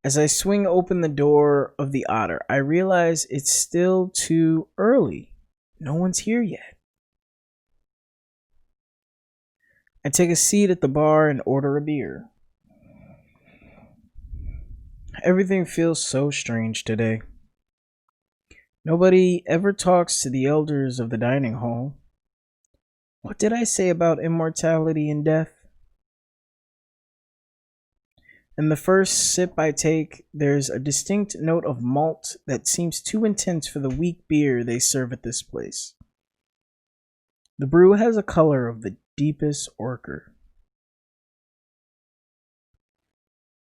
As I swing open the door of the Otter, I realize it's still too early. No one's here yet. I take a seat at the bar and order a beer. Everything feels so strange today. Nobody ever talks to the elders of the dining hall. What did I say about immortality and death? In the first sip I take, there's a distinct note of malt that seems too intense for the weak beer they serve at this place. The brew has a color of the deepest ochre.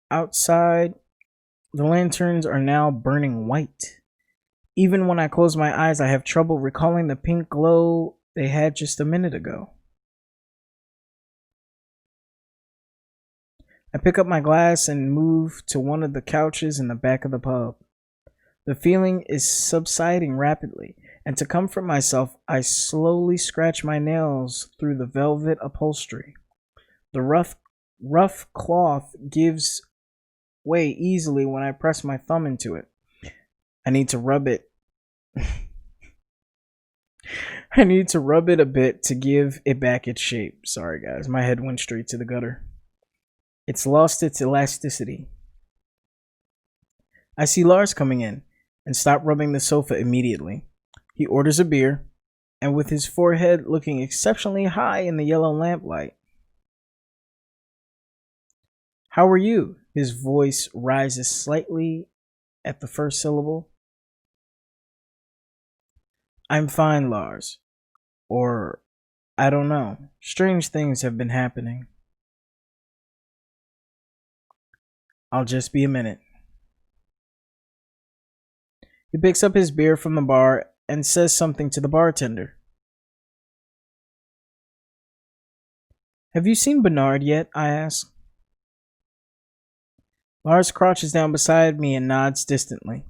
Outside, the lanterns are now burning white. Even when I close my eyes, I have trouble recalling the pink glow they had just a minute ago. I pick up my glass and move to one of the couches in the back of the pub. The feeling is subsiding rapidly, and to comfort myself, I slowly scratch my nails through the velvet upholstery. The rough cloth gives way easily when I press my thumb into it. I need to rub it. I need to rub it a bit to give it back its shape. Sorry, guys. My head went straight to the gutter. It's lost its elasticity. I see Lars coming in and stop rubbing the sofa immediately. He orders a beer, and with his forehead looking exceptionally high in the yellow lamplight. How are you? His voice rises slightly at the first syllable. I'm fine, Lars. Or, I don't know. Strange things have been happening. I'll just be a minute. He picks up his beer from the bar and says something to the bartender. Have you seen Bernard yet? I ask. Lars crouches down beside me and nods distantly.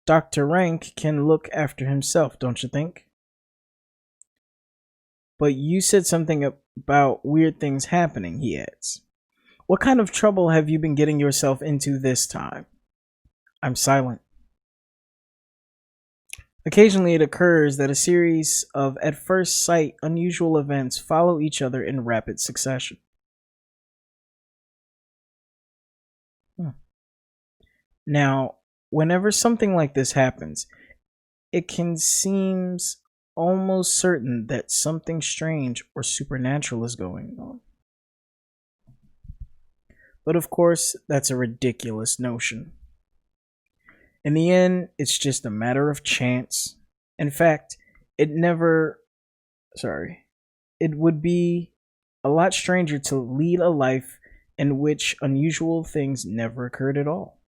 Dr. Rank can look after himself, don't you think? But you said something about weird things happening, he adds. What kind of trouble have you been getting yourself into this time? I'm silent. Occasionally it occurs that a series of at first sight unusual events follow each other in rapid succession. Now, whenever something like this happens, it can seem almost certain that something strange or supernatural is going on. But of course, that's a ridiculous notion. In the end, it's just a matter of chance. In fact, it would be a lot stranger to lead a life in which unusual things never occurred at all.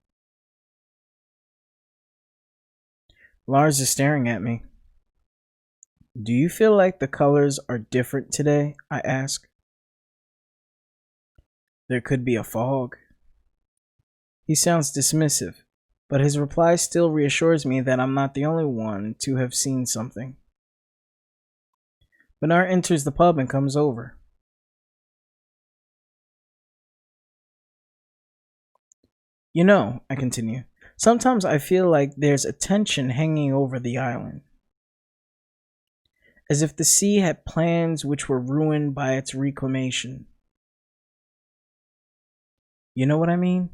Lars is staring at me. Do you feel like the colors are different today? I ask. There could be a fog. He sounds dismissive, but his reply still reassures me that I'm not the only one to have seen something. Bernard enters the pub and comes over. You know, I continue, sometimes I feel like there's a tension hanging over the island. As if the sea had plans which were ruined by its reclamation. You know what I mean?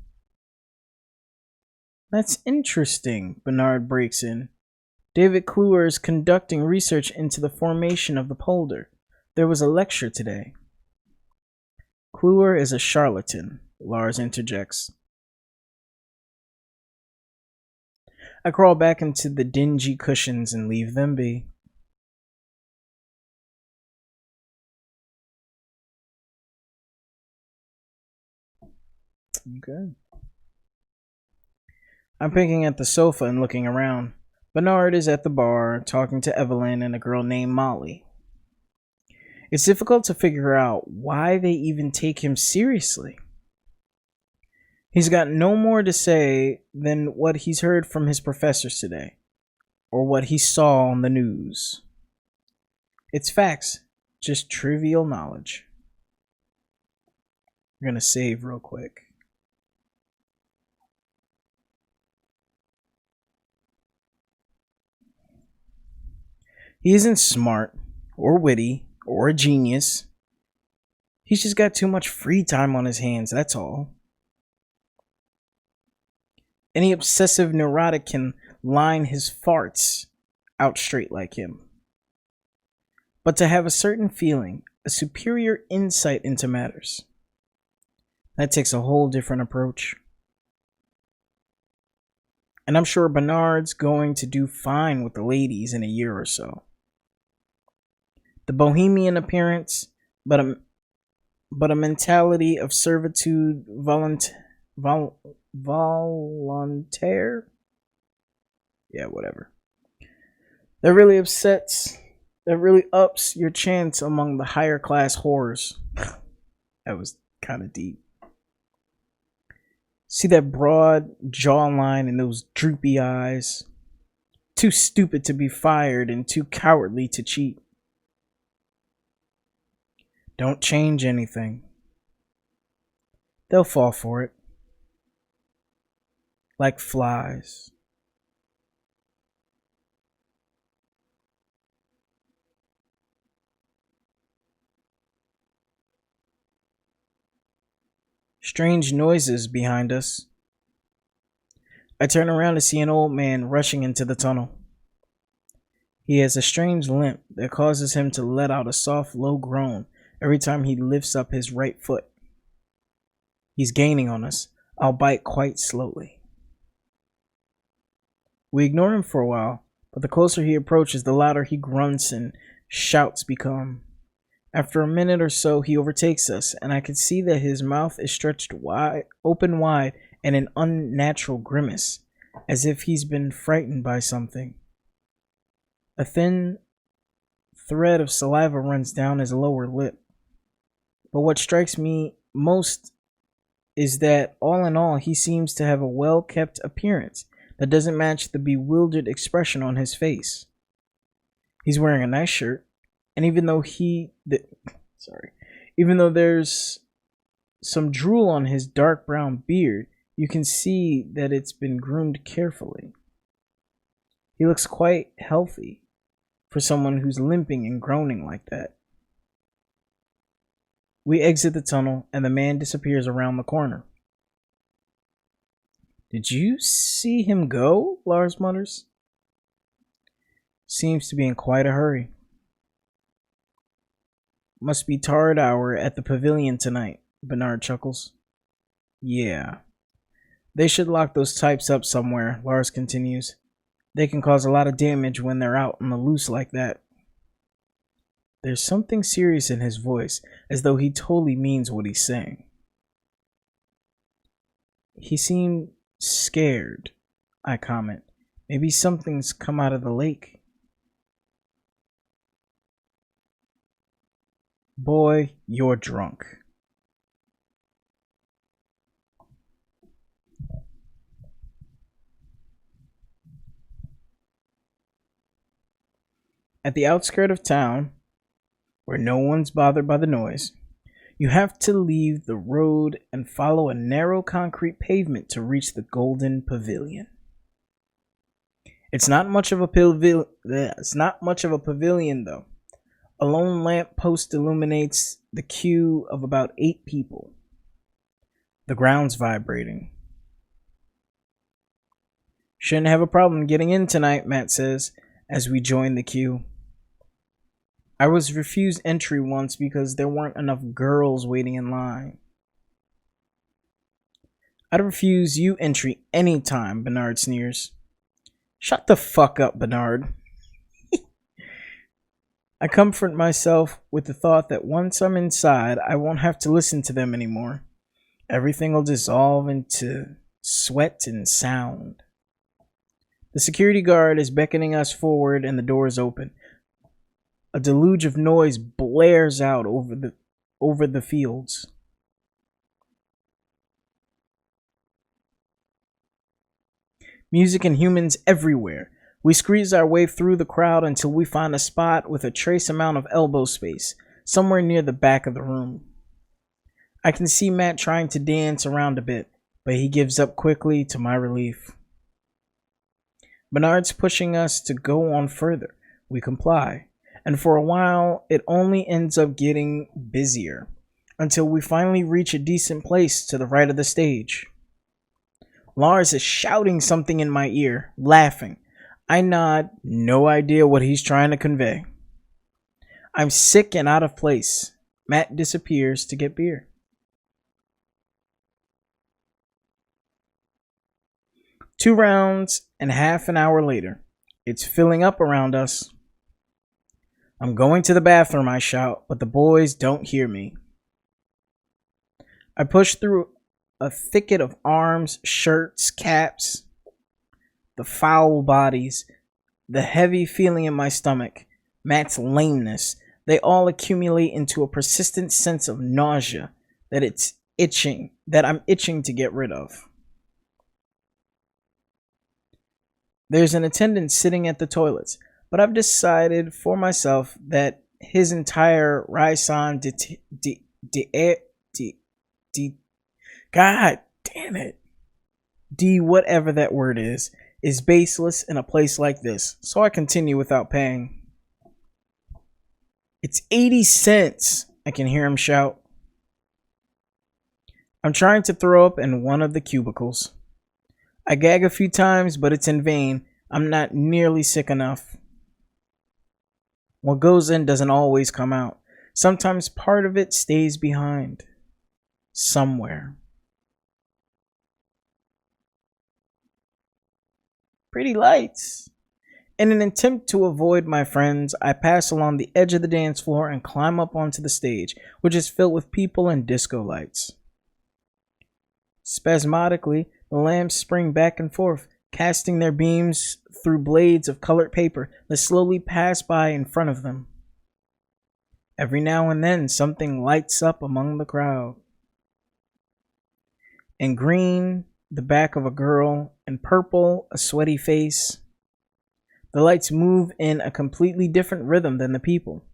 That's interesting, Bernard breaks in. David Kluwer is conducting research into the formation of the polder. There was a lecture today. Kluwer is a charlatan, Lars interjects. I crawl back into the dingy cushions and leave them be. Okay. I'm picking at the sofa and looking around. Bernard is at the bar, talking to Evelyn and a girl named Molly. It's difficult to figure out why they even take him seriously. He's got no more to say than what he's heard from his professors today, or what he saw on the news. It's facts, just trivial knowledge. I'm gonna save real quick. He isn't smart, or witty, or a genius. He's just got too much free time on his hands, that's all. Any obsessive neurotic can line his farts out straight like him. But to have a certain feeling, a superior insight into matters, that takes a whole different approach. And I'm sure Bernard's going to do fine with the ladies in a year or so. The bohemian appearance, but a mentality of servitude volunteer? Yeah, whatever. That really ups your chance among the higher class whores. That was kind of deep. See that broad jawline and those droopy eyes? Too stupid to be fired and too cowardly to cheat. Don't change anything. They'll fall for it. Like flies. Strange noises behind us. I turn around to see an old man rushing into the tunnel. He has a strange limp that causes him to let out a soft, low groan every time he lifts up his right foot. He's gaining on us, albeit quite slowly. We ignore him for a while, but the closer he approaches, the louder he grunts and shouts become. After a minute or so, he overtakes us, and I can see that his mouth is stretched open wide in an unnatural grimace, as if he's been frightened by something. A thin thread of saliva runs down his lower lip. But what strikes me most is that, all in all, he seems to have a well-kept appearance that doesn't match the bewildered expression on his face. He's wearing a nice shirt, and even though there's some drool on his dark brown beard, you can see that it's been groomed carefully. He looks quite healthy for someone who's limping and groaning like that. We exit the tunnel, and the man disappears around the corner. Did you see him go? Lars mutters. Seems to be in quite a hurry. Must be tired hour at the pavilion tonight, Bernard chuckles. Yeah. They should lock those types up somewhere, Lars continues. They can cause a lot of damage when they're out on the loose like that. There's something serious in his voice, as though he totally means what he's saying. He seemed scared, I comment. Maybe something's come out of the lake. Boy, you're drunk. At the outskirt of town, where no one's bothered by the noise, you have to leave the road and follow a narrow concrete pavement to reach the Golden Pavilion. It's not much of a pavilion, though. A lone lamp post illuminates the queue of about 8 people. The ground's vibrating. Shouldn't have a problem getting in tonight, Matt says, as we join the queue. I was refused entry once because there weren't enough girls waiting in line. I'd refuse you entry anytime, Bernard sneers. Shut the fuck up, Bernard. I comfort myself with the thought that once I'm inside, I won't have to listen to them anymore. Everything will dissolve into sweat and sound. The security guard is beckoning us forward and the doors open. A deluge of noise blares out over the fields. Music and humans everywhere. We squeeze our way through the crowd until we find a spot with a trace amount of elbow space, somewhere near the back of the room. I can see Matt trying to dance around a bit, but he gives up quickly to my relief. Bernard's pushing us to go on further. We comply, and for a while it only ends up getting busier, until we finally reach a decent place to the right of the stage. Lars is shouting something in my ear, laughing. I nod, no idea what he's trying to convey. I'm sick and out of place. Matt disappears to get beer. 2 rounds and half an hour later. It's filling up around us. I'm going to the bathroom, I shout, but the boys don't hear me. I push through a thicket of arms, shirts, caps, the foul bodies, the heavy feeling in my stomach, Matt's lameness. They all accumulate into a persistent sense of nausea that I'm itching to get rid of. There's an attendant sitting at the toilets, but I've decided for myself that his entire raison God damn it. Whatever that word is baseless in a place like this, so I continue without paying. It's 80 cents, I can hear him shout. I'm trying to throw up in one of the cubicles. I gag a few times, but it's in vain. I'm not nearly sick enough. What goes in doesn't always come out. Sometimes part of it stays behind. Somewhere. Pretty lights. In an attempt to avoid my friends, I pass along the edge of the dance floor and climb up onto the stage, which is filled with people and disco lights. Spasmodically, the lamps spring back and forth, casting their beams through blades of colored paper that slowly pass by in front of them. Every now and then, something lights up among the crowd. In green, the back of a girl. In purple, a sweaty face. The lights move in a completely different rhythm than the people,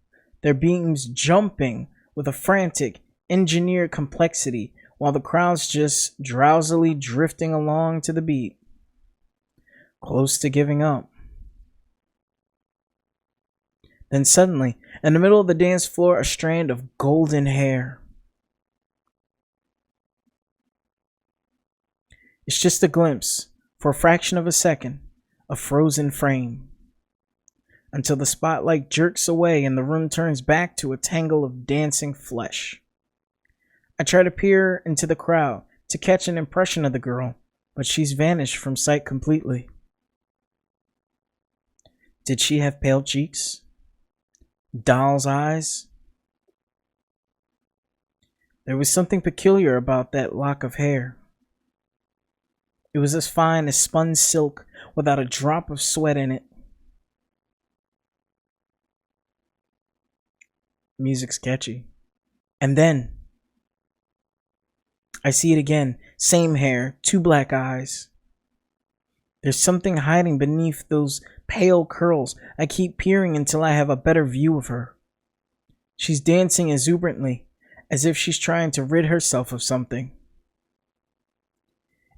their beams jumping with a frantic, engineered complexity, while the crowd's just drowsily drifting along to the beat, close to giving up. Then suddenly, in the middle of the dance floor, a strand of golden hair. It's just a glimpse, for a fraction of a second, a frozen frame, until the spotlight jerks away and the room turns back to a tangle of dancing flesh. I try to peer into the crowd to catch an impression of the girl, but she's vanished from sight completely. Did she have pale cheeks? Doll's eyes? There was something peculiar about that lock of hair. It was as fine as spun silk without a drop of sweat in it. Music's catchy. And then I see it again. Same hair, 2 black eyes. There's something hiding beneath those pale curls. I keep peering until I have a better view of her. She's dancing exuberantly, as if she's trying to rid herself of something.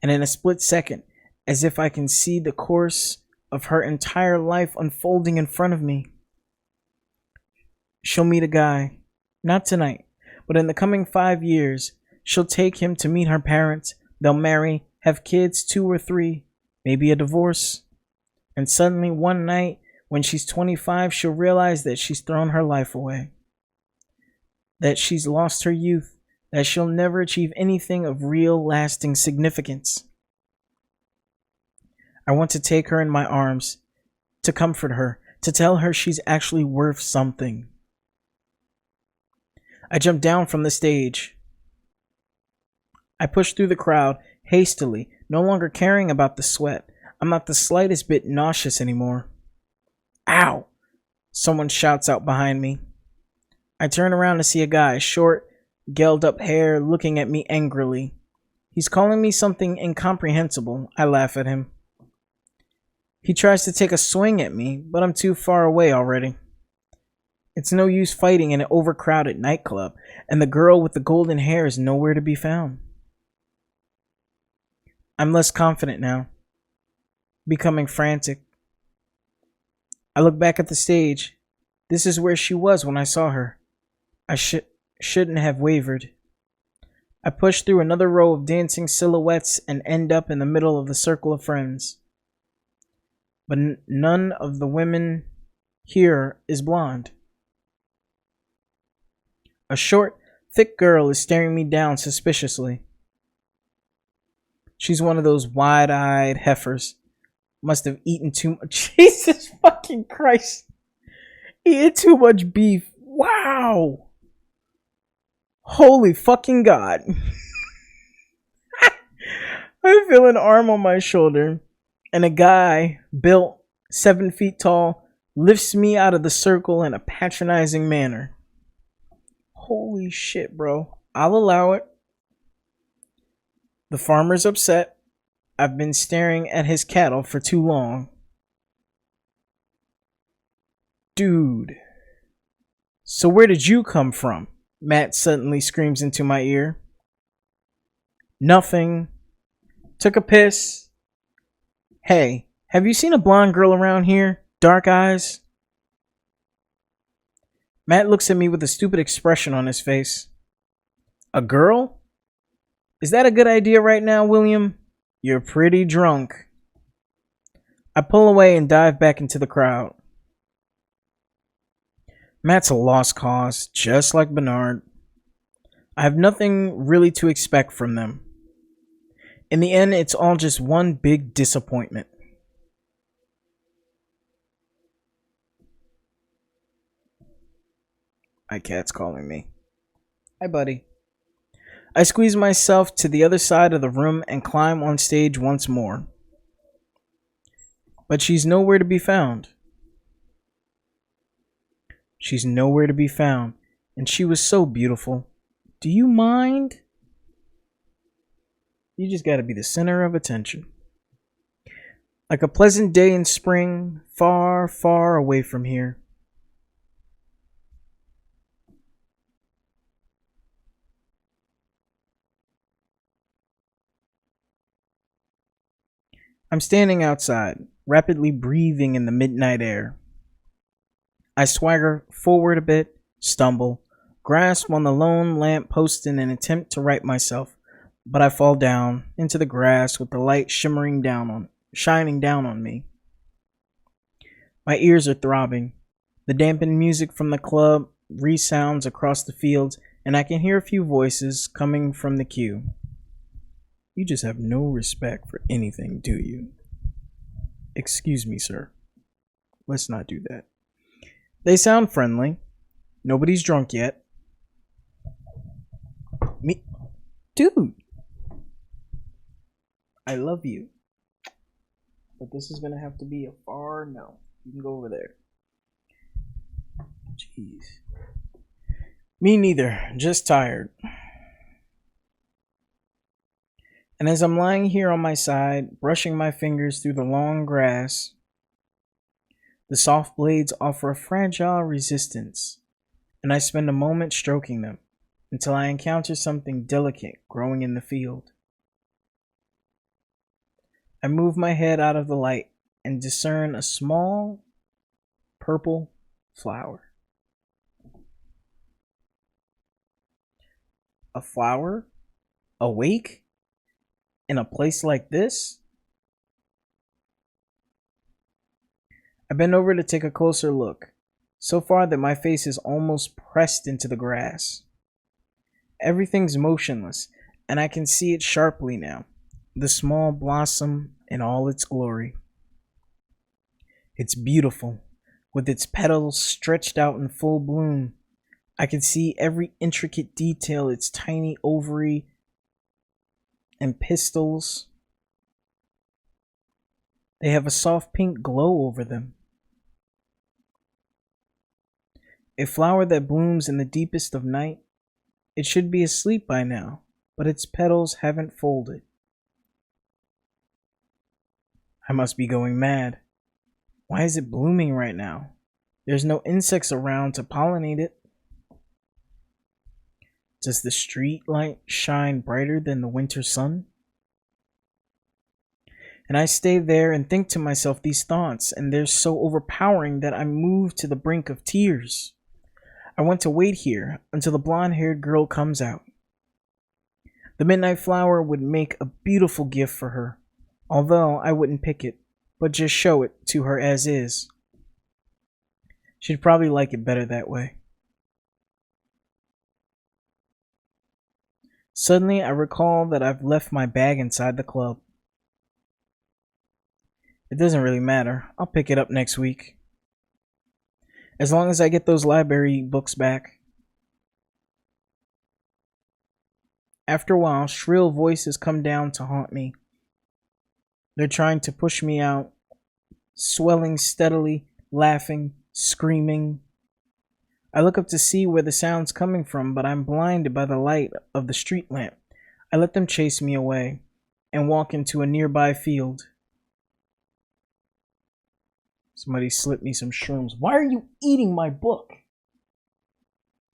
And in a split second, as if I can see the course of her entire life unfolding in front of me. She'll meet a guy, not tonight, but in the coming 5 years. She'll take him to meet her parents. They'll marry, have kids, 2 or 3, maybe a divorce. And suddenly one night, When she's 25, she'll realize that she's thrown her life away, that she's lost her youth, that she'll never achieve anything of real, lasting significance. I want to take her in my arms, to comfort her, to tell her she's actually worth something. I jump down from the stage. I push through the crowd, hastily, no longer caring about the sweat. I'm not the slightest bit nauseous anymore. Ow! Someone shouts out behind me. I turn around to see a guy, short, gelled up hair, looking at me angrily. He's calling me something incomprehensible. I laugh at him. He tries to take a swing at me, but I'm too far away already. It's no use fighting in an overcrowded nightclub, and the girl with the golden hair is nowhere to be found. I'm less confident now, becoming frantic. I look back at the stage. This is where she was when I saw her. I shouldn't have wavered. I push through another row of dancing silhouettes and end up in the middle of the circle of friends. But none of the women here is blonde. A short, thick girl is staring me down suspiciously. She's one of those wide-eyed heifers. Must have eaten too much. Jesus fucking Christ. He ate too much beef. Wow. Holy fucking God. I feel an arm on my shoulder, and a guy, built 7 feet tall, lifts me out of the circle in a patronizing manner. Holy shit, bro. I'll allow it. The farmer's upset. I've been staring at his cattle for too long. Dude. So where did you come from? Matt suddenly screams into my ear. Nothing. Took a piss. Hey, have you seen a blonde girl around here? Dark eyes? Matt looks at me with a stupid expression on his face. A girl? Is that a good idea right now, William? You're pretty drunk. I pull away and dive back into the crowd. Matt's a lost cause, just like Bernard. I have nothing really to expect from them. In the end, it's all just one big disappointment. My cat's calling me. Hi, buddy. I squeeze myself to the other side of the room and climb on stage once more. But she's nowhere to be found. She's nowhere to be found, and she was so beautiful. Do you mind? You just gotta be the center of attention. Like a pleasant day in spring, far, far away from here. I'm standing outside, rapidly breathing in the midnight air. I swagger forward a bit, stumble, grasp on the lone lamp post in an attempt to right myself, but I fall down into the grass with the light shining down on me. My ears are throbbing. The dampened music from the club resounds across the fields, and I can hear a few voices coming from the queue. You just have no respect for anything, do you? Excuse me, sir. Let's not do that. They sound friendly. Nobody's drunk yet. Me? Dude. I love you. But this is going to have to be a far no. You can go over there. Jeez. Me neither. Just tired. And as I'm lying here on my side, brushing my fingers through the long grass, the soft blades offer a fragile resistance, and I spend a moment stroking them until I encounter something delicate growing in the field. I move my head out of the light and discern a small purple flower. A flower? Awake? In a place like this? I bend over to take a closer look, so far that my face is almost pressed into the grass. Everything's motionless, and I can see it sharply now, the small blossom in all its glory. It's beautiful, with its petals stretched out in full bloom. I can see every intricate detail, its tiny ovary and pistils. They have a soft pink glow over them. A flower that blooms in the deepest of night. It should be asleep by now, but its petals haven't folded. I must be going mad. Why is it blooming right now? There's no insects around to pollinate it. Does the street light shine brighter than the winter sun? And I stay there and think to myself these thoughts, and they're so overpowering that I move to the brink of tears. I want to wait here until the blonde-haired girl comes out. The midnight flower would make a beautiful gift for her, although I wouldn't pick it, but just show it to her as is. She'd probably like it better that way. Suddenly, I recall that I've left my bag inside the club. It doesn't really matter. I'll pick it up next week. As long as I get those library books back. After a while, shrill voices come down to haunt me. They're trying to push me out, swelling steadily, laughing, screaming. I look up to see where the sound's coming from, but I'm blinded by the light of the street lamp. I let them chase me away and walk into a nearby field. Somebody slipped me some shrooms. Why are you eating my book?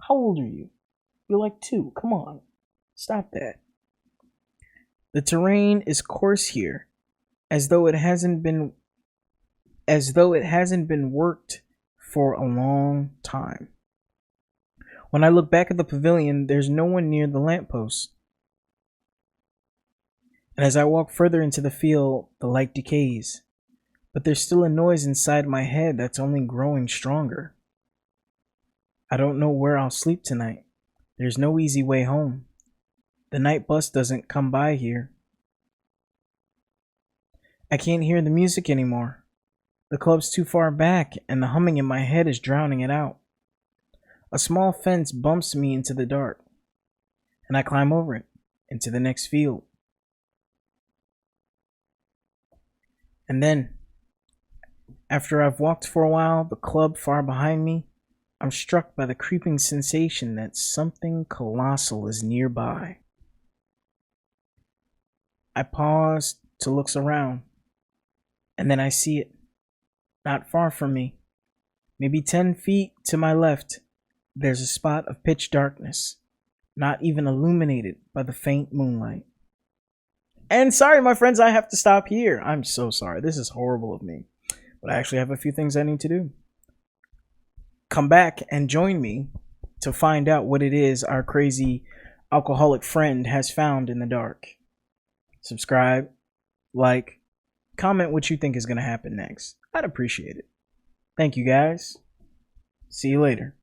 How old are you? You're like 2. Come on. Stop that. The terrain is coarse here, as though it hasn't been worked for a long time. When I look back at the pavilion, there's no one near the lamppost. And as I walk further into the field, the light decays. But there's still a noise inside my head that's only growing stronger. I don't know where I'll sleep tonight. There's no easy way home. The night bus doesn't come by here. I can't hear the music anymore. The club's too far back, and the humming in my head is drowning it out. A small fence bumps me into the dark, and I climb over it into the next field. And then, after I've walked for a while, the club far behind me, I'm struck by the creeping sensation that something colossal is nearby. I pause to look around, and then I see it, not far from me. Maybe 10 feet to my left, there's a spot of pitch darkness, not even illuminated by the faint moonlight. And sorry, my friends, I have to stop here. I'm so sorry. This is horrible of me. But I actually have a few things I need to do. Come back and join me to find out what it is our crazy alcoholic friend has found in the dark. Subscribe, like, comment what you think is going to happen next. I'd appreciate it. Thank you, guys. See you later.